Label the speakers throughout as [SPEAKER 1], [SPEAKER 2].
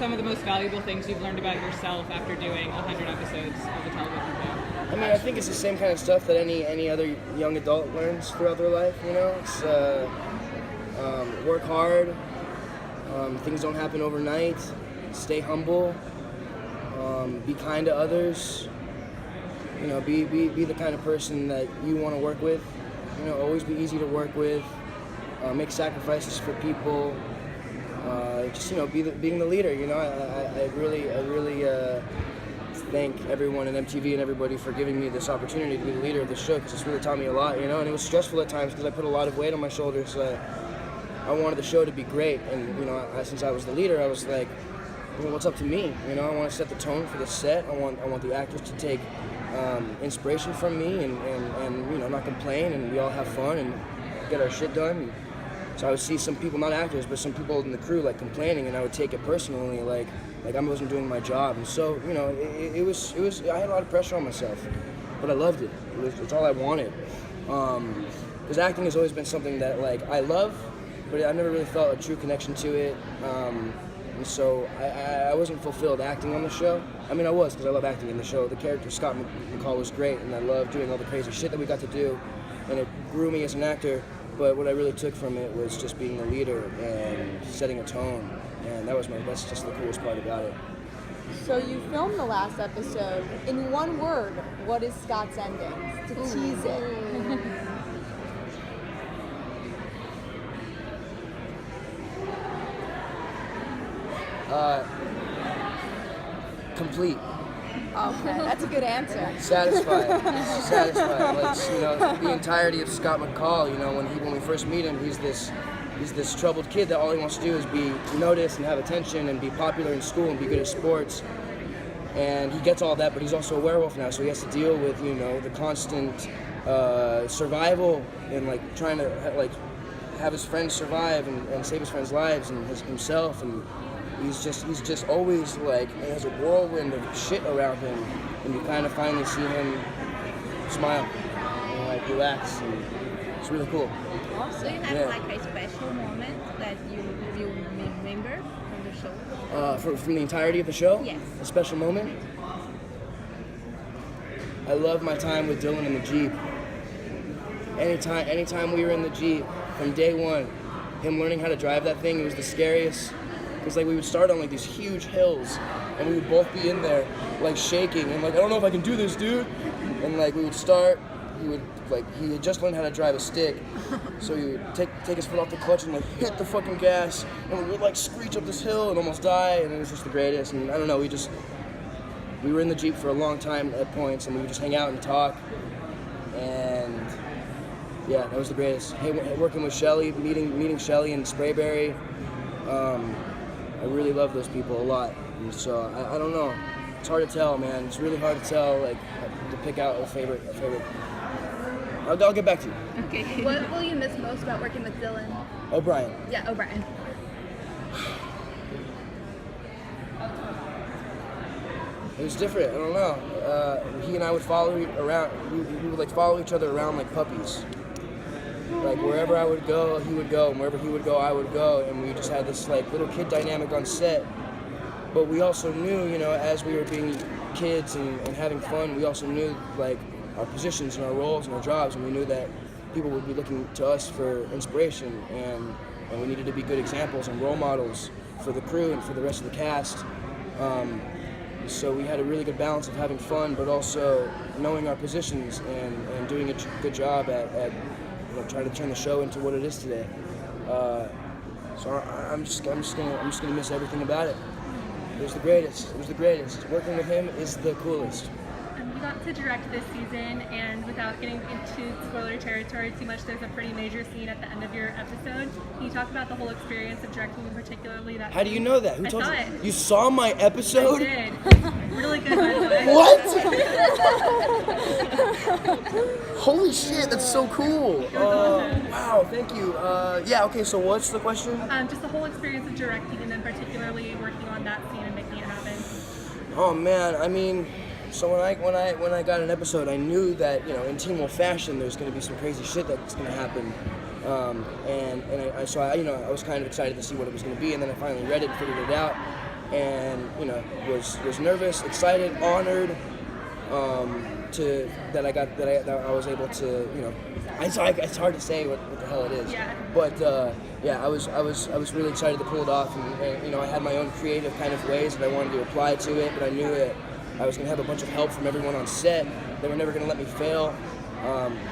[SPEAKER 1] some of the most valuable things you've learned about yourself after doing 100 episodes of the television show?
[SPEAKER 2] I mean, I think it's the same kind of stuff that any other young adult learns throughout their life, you know? It's work hard, things don't happen overnight, stay humble, be kind to others, you know, be the kind of person that you want to work with, you know, always be easy to work with, make sacrifices for people, just, you know, being the leader, you know. I really thank everyone at MTV and everybody for giving me this opportunity to be the leader of the show, because it's really taught me a lot, you know, and it was stressful at times because I put a lot of weight on my shoulders. I wanted the show to be great, and, you know, since I was the leader, I was like, you know, what's up to me? You know, I want to set the tone for the set. I want the actors to take inspiration from me and you know, not complain, and we all have fun and get our shit done. So I would see some people, not actors, but some people in the crew, like, complaining, and I would take it personally, like I wasn't doing my job. And so, you know, it was I had a lot of pressure on myself, but I loved it. It's all I wanted. Because acting has always been something that, like, I love, but I never really felt a true connection to it. And so I wasn't fulfilled acting on the show. I mean, I was, because I love acting in the show. The character Scott McCall was great, and I loved doing all the crazy shit that we got to do, and it grew me as an actor. But what I really took from it was just being the leader and setting a tone, and that's just the coolest part about it.
[SPEAKER 3] So you filmed the last episode. In one word, what is Scott's ending? To tease it.
[SPEAKER 2] Complete.
[SPEAKER 3] Okay, that's a good answer.
[SPEAKER 2] Satisfied. Like, you know, the entirety of Scott McCall, you know, when we first meet him, he's this troubled kid that all he wants to do is be noticed and have attention and be popular in school and be good at sports. And he gets all that, but he's also a werewolf now, so he has to deal with, you know, the constant survival and, like, trying to have his friends survive and save his friends' lives and himself. And he's just always, like, has a whirlwind of shit around him, and you kind of finally see him smile and, like, relax, and it's really cool.
[SPEAKER 4] So you have like a special moment that you remember from the show?
[SPEAKER 2] From the entirety of the show?
[SPEAKER 4] Yes.
[SPEAKER 2] A special moment? I love my time with Dylan in the Jeep. Anytime we were in the Jeep, from day one, him learning how to drive that thing, it was the scariest. Because, like, we would start on, like, these huge hills, and we would both be in there, like, shaking, and, like, I don't know if I can do this, dude. And, like, we would start, he had just learned how to drive a stick, so he would take his foot off the clutch and, like, hit the fucking gas, and we would, like, screech up this hill and almost die, and it was just the greatest. And I don't know, we were in the Jeep for a long time at points, and we would just hang out and talk, and yeah, that was the greatest. Hey, working with Shelly, meeting Shelly and Sprayberry, I really love those people a lot, and so I don't know. It's hard to tell, man. It's really hard to tell, like, to pick out a favorite. I'll get back to you.
[SPEAKER 4] Okay.
[SPEAKER 5] What will you miss most about working with Dylan?
[SPEAKER 2] O'Brien.
[SPEAKER 5] Yeah, O'Brien.
[SPEAKER 2] It was different. I don't know. He and I would follow around. We would, like, follow each other around like puppies. Like, wherever I would go, he would go, and wherever he would go, I would go, and we just had this, like, little kid dynamic on set. But we also knew, you know, as we were being kids and having fun, we also knew, like, our positions and our roles and our jobs, and we knew that people would be looking to us for inspiration, and we needed to be good examples and role models for the crew and for the rest of the cast. So we had a really good balance of having fun, but also knowing our positions and doing a good job at you know, trying to turn the show into what it is today. So I'm just gonna miss everything about it. It was the greatest. Working with him is the coolest.
[SPEAKER 6] You got to direct this season, and without getting into spoiler territory too much, there's a pretty major scene at the end of your episode. Can you talk about the whole experience of directing, and particularly that
[SPEAKER 2] How do you know that? Who told
[SPEAKER 6] saw
[SPEAKER 2] you?
[SPEAKER 6] it.
[SPEAKER 2] You saw my episode?
[SPEAKER 6] I did. Really good, by the way.
[SPEAKER 2] What? Holy shit, that's so cool. Wow, thank you. Yeah, okay, so what's the question?
[SPEAKER 6] Just the whole experience of directing, and then particularly working on that scene and making it happen.
[SPEAKER 2] Oh man, I mean, so when I got an episode, I knew that, you know, in Teen Wolf fashion, there's going to be some crazy shit that's going to happen, so I was kind of excited to see what it was going to be, and then I finally read it and figured it out, and was nervous, excited, honored that I was able to it's hard to say what the hell it is, but I was really excited to pull it off, and I had my own creative kind of ways that I wanted to apply to it, but I knew that I was going to have a bunch of help from everyone on set. They were never going to let me fail.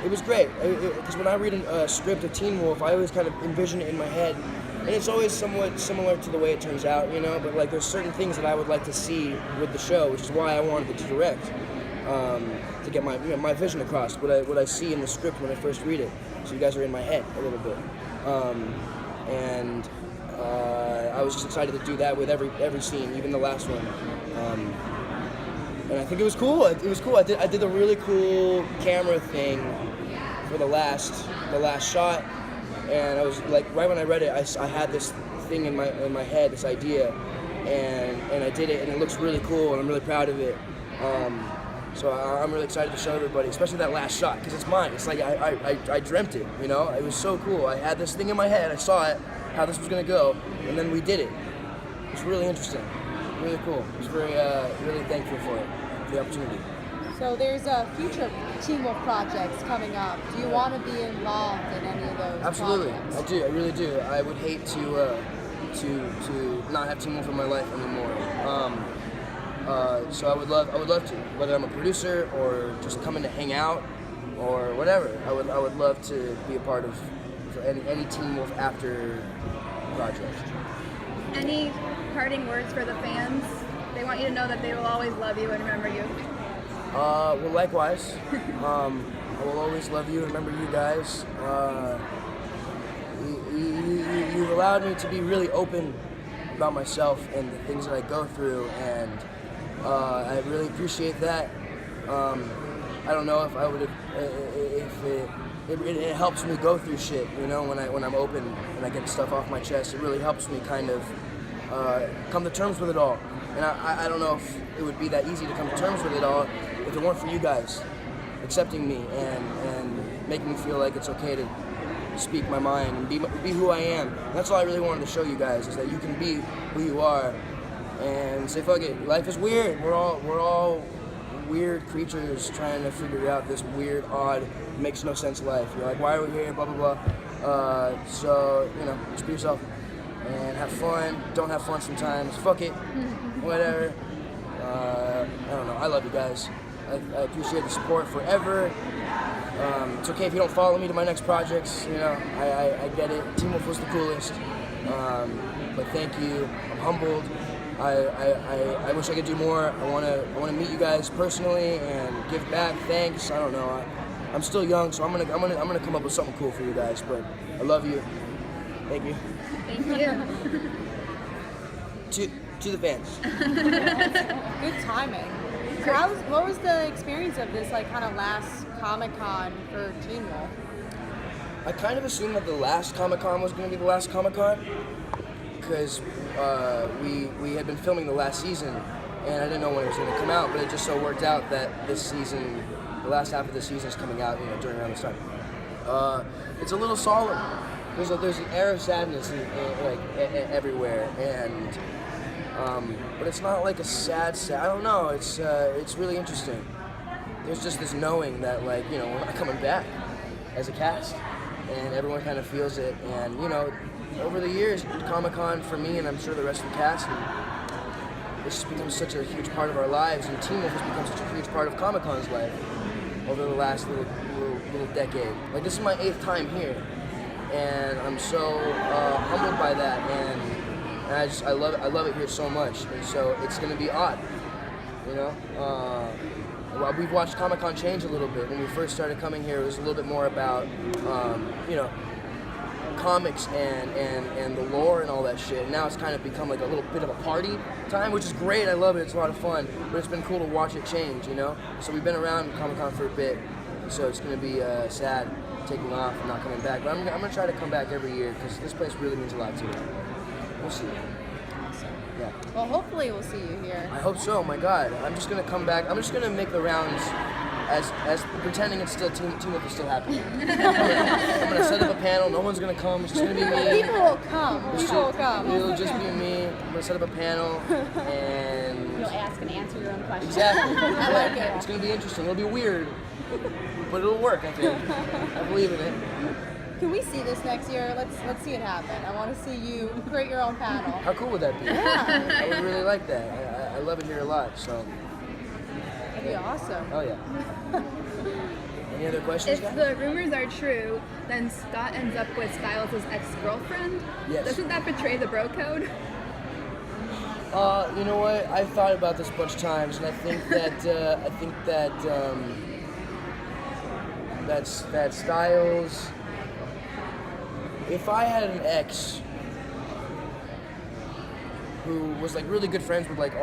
[SPEAKER 2] It was great, because when I read a script of Teen Wolf, I always kind of envision it in my head, and it's always somewhat similar to the way it turns out, but like there's certain things that I would like to see with the show, which is why I wanted to direct, to get my vision across, what I see in the script when I first read it, so you guys are in my head a little bit, and I was just excited to do that with every scene, even the last one. And I think it was cool. It was cool. I did a really cool camera thing for the last shot, and I was like, right when I read it, I had this thing in my head, this idea, and I did it, and it looks really cool, and I'm really proud of it. So I'm really excited to show everybody, especially that last shot, because it's mine. It's like I dreamt it. It was so cool. I had this thing in my head. I saw it, how this was gonna go, and then we did it. It was really interesting. Really cool. I was really thankful for it, for the opportunity.
[SPEAKER 3] So there's future Teen Wolf projects coming up. Do you want to be involved in any of those?
[SPEAKER 2] Absolutely,
[SPEAKER 3] projects?
[SPEAKER 2] I do. I really do. I would hate to not have Teen Wolf in my life anymore. So I would love to, whether I'm a producer or just coming to hang out or whatever. I would love to be a part of any Teen Wolf after project.
[SPEAKER 5] Any parting words for the fans? They want you to know that they will always love you and remember you.
[SPEAKER 2] Well, likewise. I will always love you and remember you guys. You've allowed me to be really open about myself and the things that I go through, and I really appreciate that. I don't know if I would have, it helps me go through shit, when I'm open and I get stuff off my chest. It really helps me kind of come to terms with it all. And I don't know if it would be that easy to come to terms with it all if it weren't for you guys accepting me and making me feel like it's okay to speak my mind and be who I am. And that's all I really wanted to show you guys, is that you can be who you are and say, fuck it, life is weird. We're all weird creatures trying to figure out this weird, odd, makes no sense life. You're like, why are we here, blah, blah, blah. So, just be yourself and have fun. Don't have fun sometimes. Fuck it. Whatever. I don't know. I love you guys. I appreciate the support forever. It's okay if you don't follow me to my next projects. I get it. Teen Wolf was the coolest. But thank you. I'm humbled. I wish I could do more. I wanna meet you guys personally and give back. Thanks. I don't know. I'm still young, so I'm gonna come up with something cool for you guys. But I love you. Thank you.
[SPEAKER 5] Thank you.
[SPEAKER 2] To the fans.
[SPEAKER 3] Good timing. So what was the experience of this kind of last Comic-Con for Teen Wolf?
[SPEAKER 2] I kind of assumed that the last Comic-Con was going to be the last Comic-Con, because we had been filming the last season, and I didn't know when it was going to come out, but it just so worked out that this season, the last half of the season is coming out during around this time. It's a little solemn. There's an air of sadness everywhere, and but it's not like a sad. I don't know. It's really interesting. There's just this knowing that we're not coming back as a cast, and everyone kind of feels it. And over the years, Comic-Con for me, and I'm sure the rest of the cast, it's just become such a huge part of our lives, and Teen Wolf has become such a huge part of Comic-Con's life over the last little decade. Like, this is my 8th time here, and I'm so humbled by that, and I love it here so much, and so it's gonna be odd, Well, we've watched Comic-Con change a little bit. When we first started coming here, it was a little bit more about, comics and the lore and all that shit. And now it's kind of become like a little bit of a party time, which is great. I love it. It's a lot of fun. But it's been cool to watch it change, So we've been around Comic-Con for a bit, so it's gonna be sad taking off and not coming back. But I'm gonna try to come back every year because this place really means a lot to me. We'll see. Yeah.
[SPEAKER 3] Well, hopefully we'll see you here.
[SPEAKER 2] I hope so. My God, I'm just gonna come back. I'm just gonna make the rounds as pretending it's still Team Up is still happening. I'm gonna set up a panel. No one's gonna come. It's just gonna be me.
[SPEAKER 3] People will come. People will come.
[SPEAKER 2] It'll just be me. I'm gonna set up a panel and
[SPEAKER 4] You'll ask and answer your own questions.
[SPEAKER 2] exactly.
[SPEAKER 3] I like it.
[SPEAKER 2] It's gonna be interesting. It'll be weird, but it'll work. I think. I believe in it.
[SPEAKER 3] Can we see this next year? Let's see it happen. I want to see you create your own panel.
[SPEAKER 2] How cool would that be?
[SPEAKER 3] Yeah.
[SPEAKER 2] I would really like that. I love it here a lot. So.
[SPEAKER 3] That'd be awesome.
[SPEAKER 2] Oh yeah. Any other questions,
[SPEAKER 5] If
[SPEAKER 2] guys?
[SPEAKER 5] the rumors are true, then Scott ends up with Styles' ex-girlfriend.
[SPEAKER 2] Yes.
[SPEAKER 5] Doesn't that betray the bro code?
[SPEAKER 2] You know what? I've thought about this a bunch of times, and I think that Styles. If I had an ex who was like really good friends with like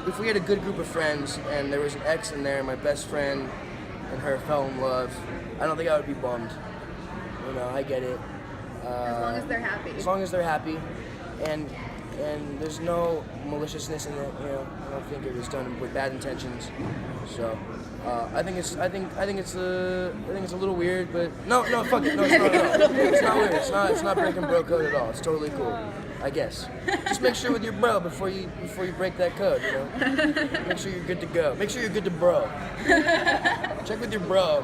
[SPEAKER 2] if we had a good group of friends and there was an ex in there and my best friend and her fell in love, I don't think I would be bummed. You know, I get it.
[SPEAKER 5] As long as they're happy.
[SPEAKER 2] As long as they're happy, and there's no maliciousness in it. You know, I don't think it was done with bad intentions. So I think it's a little weird, but no, fuck it. No, it's not. It's not weird. It's not breaking bro code at all. It's totally cool. I guess. Just make sure with your bro before you break that code. You know, make sure you're good to go. Make sure you're good to bro. Check with your bro.